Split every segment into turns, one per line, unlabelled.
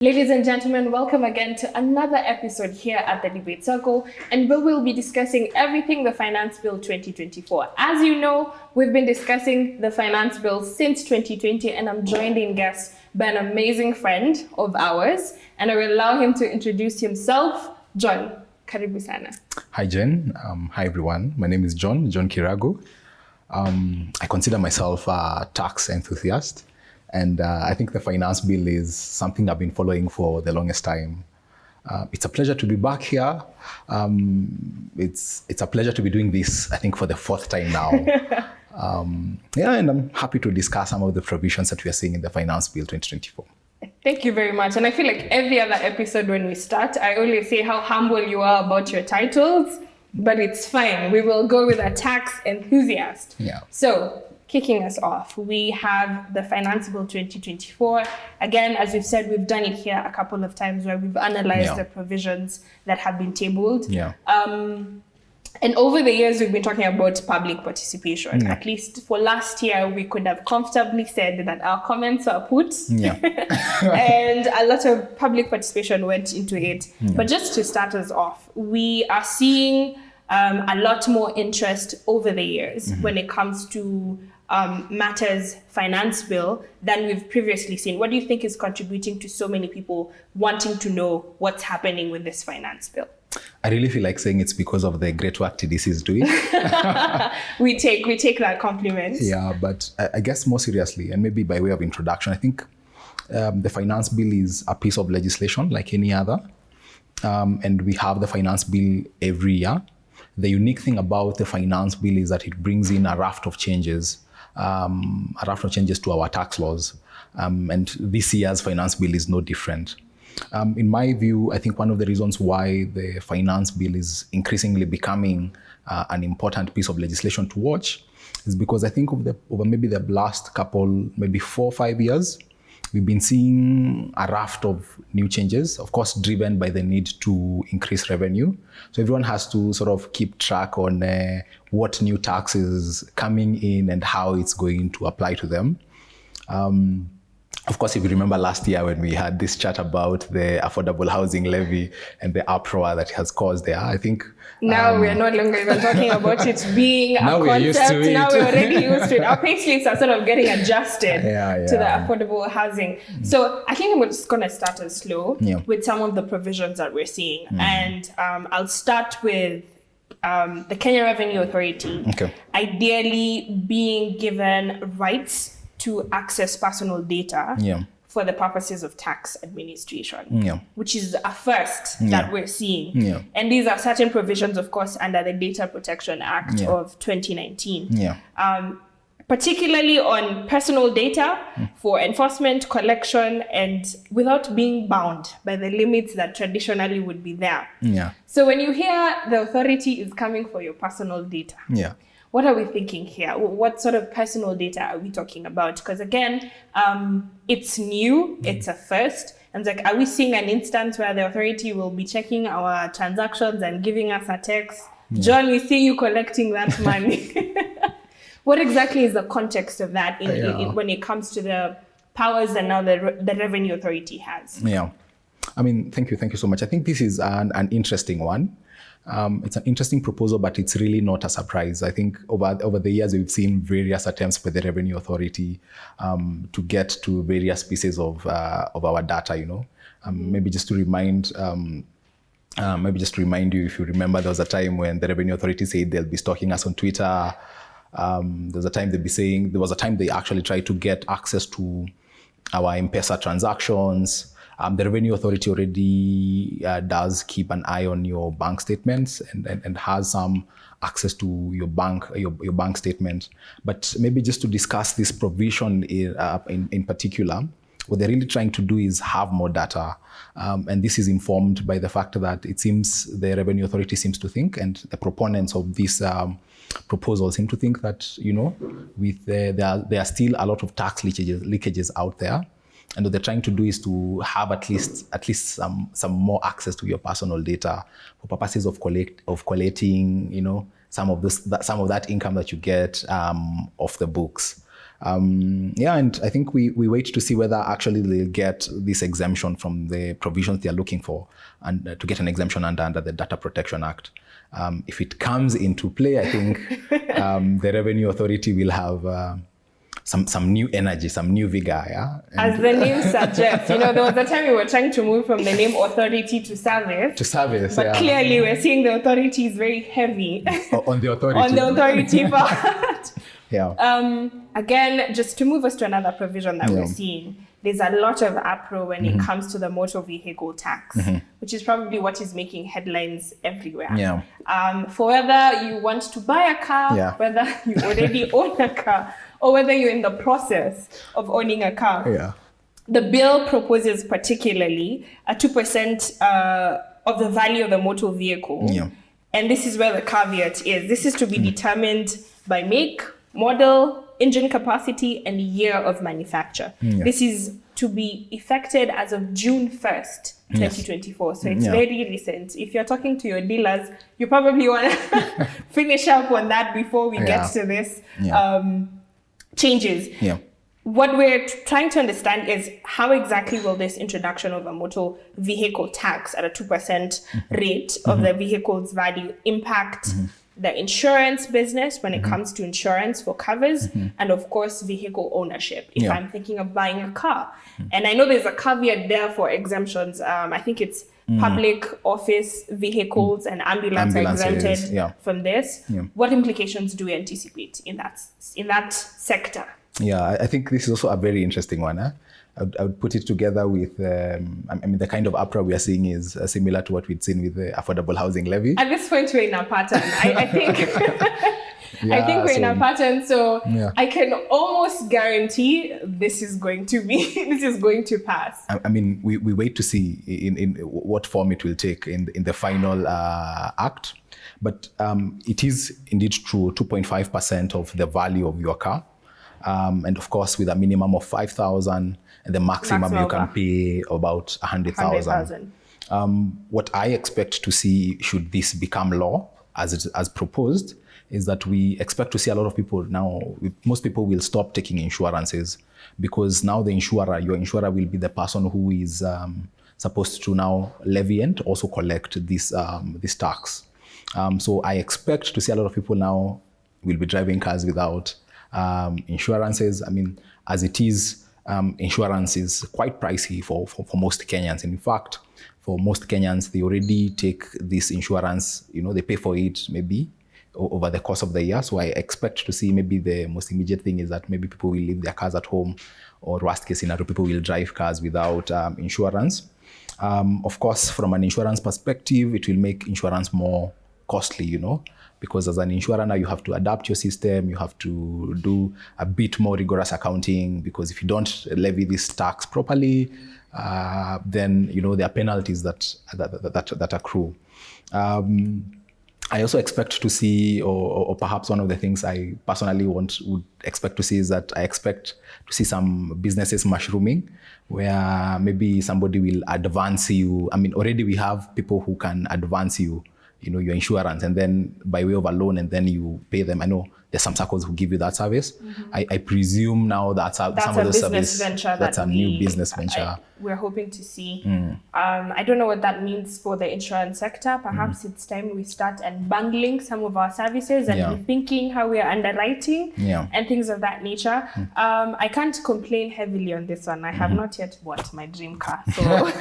Ladies and gentlemen, welcome again to another episode here at the Debate Circle, and we will be discussing everything the Finance Bill 2024. As you know, we've been discussing the Finance Bill since 2020, and I'm joined in guest by an amazing friend of ours, and I will allow him to introduce himself. John, karibu sana.
Hi, Jen. Hi, everyone. My name is John Kirago. I consider myself a tax enthusiast. And I think the Finance Bill is something I've been following for the longest time. It's a pleasure to be back here. It's a pleasure to be doing this, I think, for the fourth time now. And I'm happy to discuss some of the provisions that we are seeing in the Finance Bill 2024.
Thank you very much. And I feel like every other episode when we start, I always say how humble you are about your titles, but it's fine. We will go with a tax enthusiast.
Yeah.
So, kicking us off, we have the Finance Bill 2024. Again, as we've said, we've done it here a couple of times where we've analyzed the provisions that have been tabled.
Yeah.
And over the years, we've been talking about public participation. At least for last year, we could have comfortably said that our comments are put.
Yeah.
And a lot of public participation went into it. But just to start us off, we are seeing a lot more interest over the years when it comes to matters Finance Bill than we've previously seen. What do you think is contributing to so many people wanting to know what's happening with this Finance Bill?
I really feel like saying it's because of the great work TDC is doing.
We take that compliment.
Yeah, but I guess more seriously, and maybe by way of introduction, I think the Finance Bill is a piece of legislation like any other. And we have the Finance Bill every year. The unique thing about the Finance Bill is that it brings in a raft of changes to our tax laws. And this year's Finance Bill is no different. In my view, I think one of the reasons why the Finance Bill is increasingly becoming an important piece of legislation to watch is because I think over maybe the last couple, maybe 4 or 5 years, we've been seeing a raft of new changes, of course, driven by the need to increase revenue. So everyone has to sort of keep track on what new tax is coming in and how it's going to apply to them. Of course, if you remember last year when we had this chat about the affordable housing levy and the uproar that it has caused there, I think...
Now we're no longer even talking about it being a concept. Now we're already used to it. Our payslips are sort of getting adjusted to the affordable housing. So I think I'm just going to start us slow with some of the provisions that we're seeing. And I'll start with the Kenya Revenue Authority, ideally being given rights to access personal data for the purposes of tax administration, which is a first that we're seeing. And these are certain provisions, of course, under the Data Protection Act of 2019, particularly on personal data for enforcement, collection, and without being bound by the limits that traditionally would be there. So when you hear the authority is coming for your personal data, what are we thinking here? What sort of personal data are we talking about? Because again, it's new, it's a first. And like, are we seeing an instance where the authority will be checking our transactions and giving us a text? John, we see you collecting that money. What exactly is the context of that when it comes to the powers that now the Revenue Authority has?
I mean, thank you so much. I think this is an interesting one. It's an interesting proposal, but it's really not a surprise. I think over the years, we've seen various attempts by the Revenue Authority to get to various pieces of our data, Maybe just to remind you, if you remember, there was a time when the Revenue Authority said they'll be stalking us on Twitter. There was a time they actually tried to get access to our M-Pesa transactions. The Revenue Authority already does keep an eye on your bank statements and has some access to your bank statement. But maybe just to discuss this provision in particular, what they're really trying to do is have more data. And this is informed by the fact that it seems the Revenue Authority seems to think, and the proponents of this proposal seem to think that, there are still a lot of tax leakages out there. And what they're trying to do is to have at least some more access to your personal data for purposes of collecting, some of that income that you get off the books. And I think we wait to see whether actually they'll get this exemption from the provisions they're looking for, and to get an exemption under the Data Protection Act. If it comes into play, I think the Revenue Authority will have some new energy, some new vigor. Yeah?
As the name suggests, there was a time we were trying to move from the name authority to service.
To service,
but clearly we're seeing the authority is very heavy.
On the authority.
On the authority part.
Yeah.
Again, just to move us to another provision that we're seeing, there's a lot of uproar when it comes to the motor vehicle tax, which is probably what is making headlines everywhere.
Yeah.
For whether you want to buy a car, whether you already own a car, or whether you're in the process of owning a car.
Yeah.
The bill proposes particularly a 2% of the value of the motor vehicle.
Yeah.
And this is where the caveat is. This is to be determined by make, model, engine capacity, and year of manufacture. Yeah. This is to be effected as of June 1st, 2024. So it's very recent. If you're talking to your dealers, you probably want to finish up on that before we get to this changes.
Yeah.
What we're trying to understand is how exactly will this introduction of a motor vehicle tax at a 2% rate of the vehicle's value impact the insurance business when it comes to insurance for covers, and of course vehicle ownership if I'm thinking of buying a car. And I know there's a caveat there for exemptions. I think it's public office vehicles and ambulances are exempted from this. What implications do we anticipate in that sector?
Yeah, I think this is also a very interesting one. I would put it together with, the kind of uproar we are seeing is similar to what we'd seen with the affordable housing levy.
At this point, we're in a pattern. I think I think we're in a pattern. So I can almost guarantee this is going to pass.
We wait to see in what form it will take in the final act. But it is indeed true, 2.5% of the value of your car. And of course, with a minimum of 5,000, and the maximum you can pay about 100,000. What I expect to see, should this become law as proposed, is that we expect to see a lot of people now. Most people will stop taking insurances, because now your insurer will be the person who is supposed to now levy and also collect this tax. So I expect to see a lot of people now will be driving cars without insurances. As it is, insurance is quite pricey for most Kenyans. And in fact, for most Kenyans, they already take this insurance, they pay for it maybe over the course of the year. So I expect to see, maybe the most immediate thing is that maybe people will leave their cars at home, or worst case scenario, people will drive cars without insurance. Of course, from an insurance perspective, it will make insurance more costly, because as an insurer now you have to adapt your system, you have to do a bit more rigorous accounting, because if you don't levy this tax properly, then there are penalties that accrue. I also expect to see, or perhaps one of the things I personally would expect to see, is that I expect to see some businesses mushrooming, where maybe somebody will advance you. Already we have people who can advance you, your insurance, and then by way of a loan, and then you pay them. I know there's some circles who give you that service. I presume now that's some of the service. That's a new business venture.
We're hoping to see. I don't know what that means for the insurance sector. Perhaps it's time we start unbundling some of our services and rethinking how we are underwriting and things of that nature. I can't complain heavily on this one. I have not yet bought my dream car. So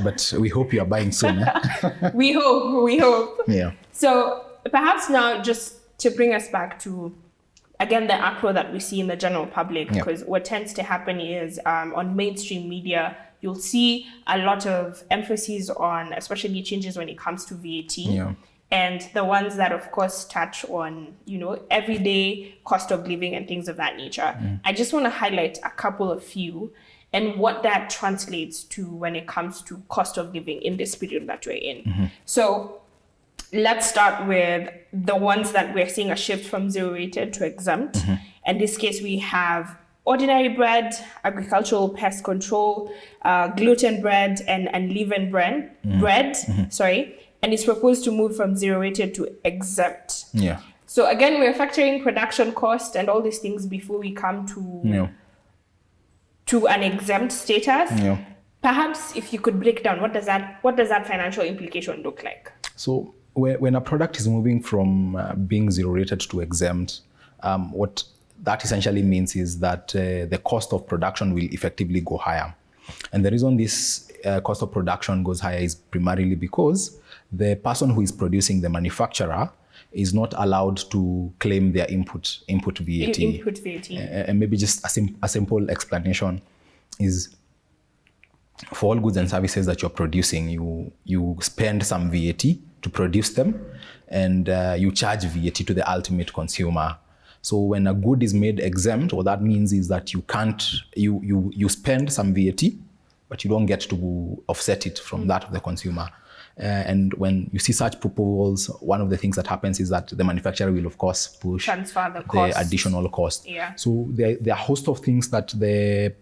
but we hope you are buying soon.
We hope.
Yeah.
So perhaps now, just to bring us back to, again, the uproar that we see in the general public, because what tends to happen is on mainstream media, you'll see a lot of emphasis on, especially changes when it comes to VAT. And the ones that, of course, touch on, everyday cost of living and things of that nature. I just want to highlight a couple of few, and what that translates to when it comes to cost of living in this period that we're in. So let's start with the ones that we're seeing a shift from zero-rated to exempt. In this case, we have ordinary bread, agricultural pest control, gluten bread, and leaven bread. And it's proposed to move from zero-rated to exempt. So again, we're factoring production cost and all these things before we come to an exempt status. Perhaps if you could break down, what does that financial implication look like?
So when a product is moving from being zero rated to exempt, what that essentially means is that the cost of production will effectively go higher. And the reason this cost of production goes higher is primarily because the person who is producing, the manufacturer, is not allowed to claim their input VAT.
Input VAT.
And maybe just a simple explanation is, for all goods and services that you're producing, you spend some VAT to produce them, and you charge VAT to the ultimate consumer. So when a good is made exempt, what that means is that you spend some VAT, but you don't get to offset it from that of the consumer. And when you see such proposals, one of the things that happens is that the manufacturer will, of course, push the additional cost.
Yeah.
So there are a host of things that the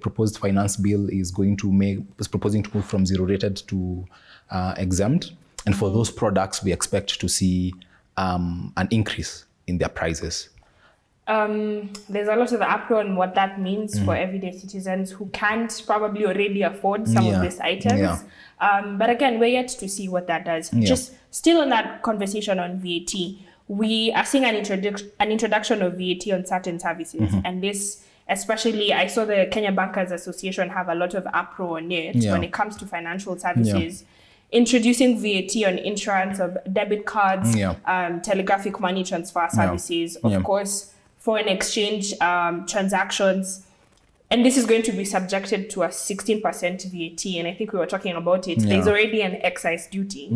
proposed finance bill is proposing to move from zero rated to exempt. And for those products, we expect to see an increase in their prices.
There's a lot of uproar on what that means for everyday citizens who can't probably already afford some of these items. But again, we're yet to see what that does. Just still on that conversation on VAT, we are seeing an introduction of VAT on certain services. And this, especially, I saw the Kenya Bankers Association have a lot of uproar on it when it comes to financial services. Introducing VAT on insurance of debit cards, telegraphic money transfer services, of course, foreign exchange transactions. And this is going to be subjected to a 16% VAT. And I think we were talking about it. There's already an excise duty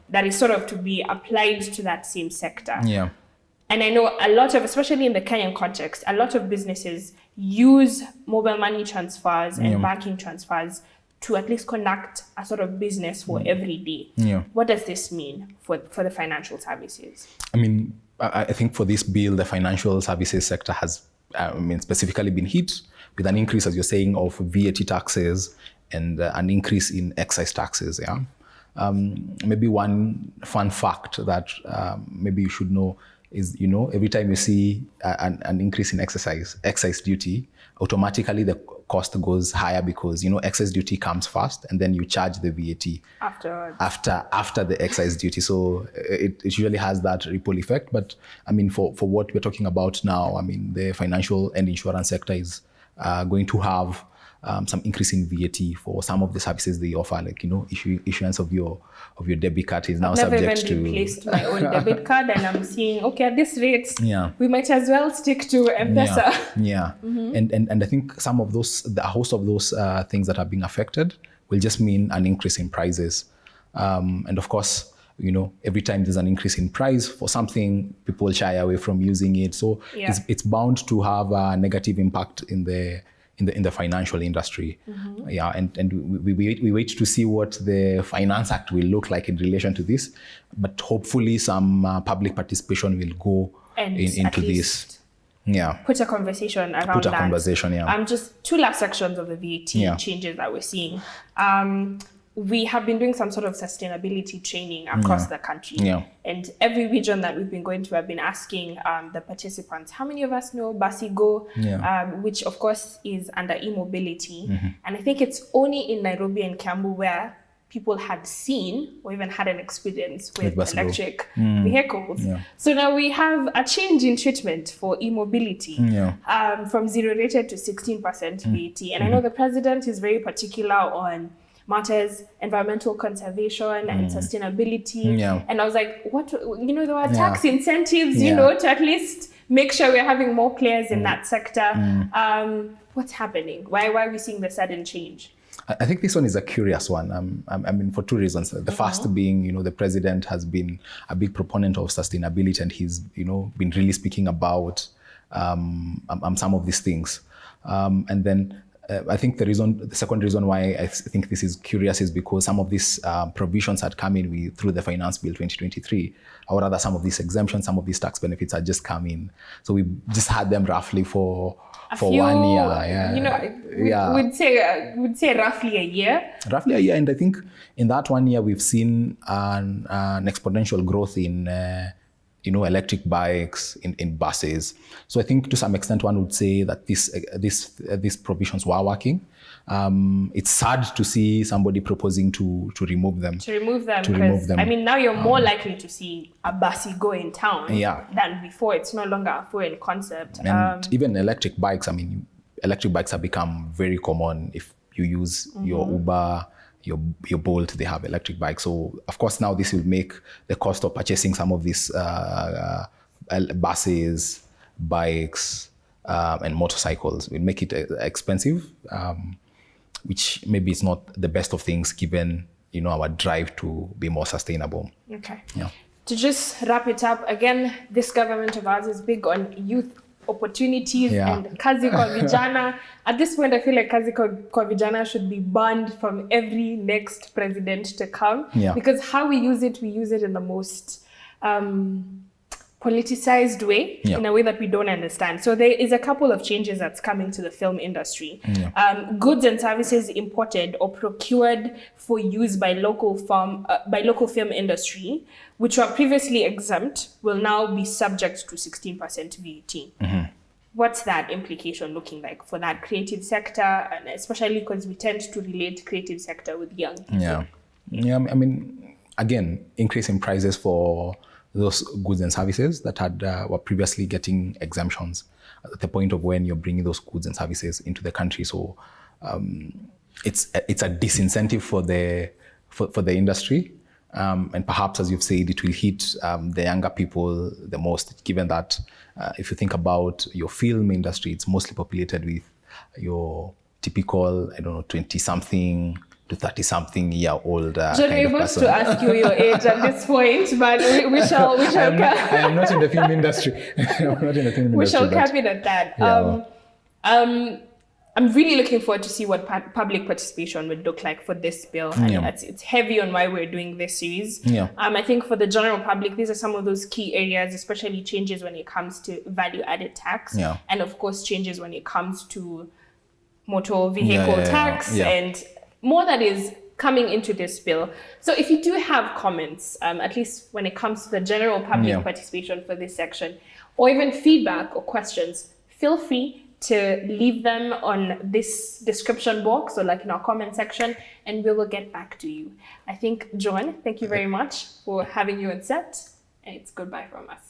that is sort of to be applied to that same sector. And I know a lot of, especially in the Kenyan context, a lot of businesses use mobile money transfers and banking transfers to at least conduct a sort of business for every day. What does this mean for the financial services?
I mean, I think for this bill, the financial services sector has, specifically been hit with an increase, as you're saying, of VAT taxes and an increase in excise taxes. Maybe one fun fact that maybe you should know is, every time you see an increase in excise duty, automatically the cost goes higher because, excise duty comes first and then you charge the VAT after the excise duty. So it usually has that ripple effect. But I mean, for what we're talking about now, I mean, the financial and insurance sector is going to have some increase in VAT for some of the services they offer, like, issuance of your debit card is now subject to... I've never even replaced
my own debit card, and I'm seeing, okay, at this rate, we might as well stick to M-Pesa.
And I think a host of those things that are being affected will just mean an increase in prices. And of course, every time there's an increase in price for something, people shy away from using it. So it's bound to have a negative impact in the financial industry. And we wait to see what the Finance Act will look like in relation to this, but hopefully some public participation will go into this.
Put a conversation around that. Just two last sections of the VAT changes that we're seeing. We have been doing some sort of sustainability training across the country. And every region that we've been going to, I've been asking the participants, how many of us know Basigo, which of course is under e-mobility. And I think it's only in Nairobi and Kiambu where people had seen or even had an experience with electric vehicles. So now we have a change in treatment for e-mobility from zero rated to 16% VAT. And I know the president is very particular on matters, environmental conservation and sustainability. And I was like, there were tax incentives, to at least make sure we're having more players in that sector. What's happening? Why are we seeing the sudden change?
I think this one is a curious one. I mean, for two reasons. The first being, the president has been a big proponent of sustainability, and he's, been really speaking about some of these things. And then I think the second reason why I think this is curious is because some of these provisions had come in through the Finance Bill 2023, or rather some of these exemptions, some of these tax benefits had just come in. So we just had them roughly for 1 year.
We'd say roughly a year.
Roughly a year, and I think in that 1 year we've seen an exponential growth in electric bikes in buses. So I think to some extent one would say that these provisions were working. It's sad to see somebody proposing to remove them.
To remove them. I mean, now you're more likely to see a bussy go in town than before. It's no longer a foreign concept.
And even electric bikes, I mean, electric bikes have become very common. If you use your Uber, your Bolt, they have electric bikes. So of course now this will make the cost of purchasing some of these buses, bikes, and motorcycles will make it expensive, which maybe is not the best of things given our drive to be more sustainable.
Okay.
Yeah.
To just wrap it up, again, this government of ours is big on youth opportunities and kazi kwa vijana. At this point, I feel like kazi kwa vijana should be banned from every next president to come, because how we use it in the most politicized way, in a way that we don't understand. So there is a couple of changes that's coming to the film industry. Goods and services imported or procured for use by local film industry, which were previously exempt, will now be subject to 16% VAT. What's that implication looking like for that creative sector, and especially because we tend to relate creative sector with young people?
I mean, again, increasing prices for those goods and services that were previously getting exemptions at the point of when you're bringing those goods and services into the country. So it's a disincentive for the industry, and perhaps, as you've said, it will hit the younger people the most, given that if you think about your film industry, it's mostly populated with your typical 20-something to 30-something-year-old
John, we're supposed to ask you your age at this point, but we shall.
I am not in the film industry.
We shall cap it at that. I'm really looking forward to see what public participation would look like for this bill. It's heavy on why we're doing this series. I think for the general public, these are some of those key areas, especially changes when it comes to value-added tax, and of course changes when it comes to motor vehicle tax and more that is coming into this bill. So if you do have comments, at least when it comes to the general public participation for this section, or even feedback or questions, feel free to leave them on this description box or in our comment section, and we will get back to you. I think, John, thank you very much for having you on set, and it's goodbye from us.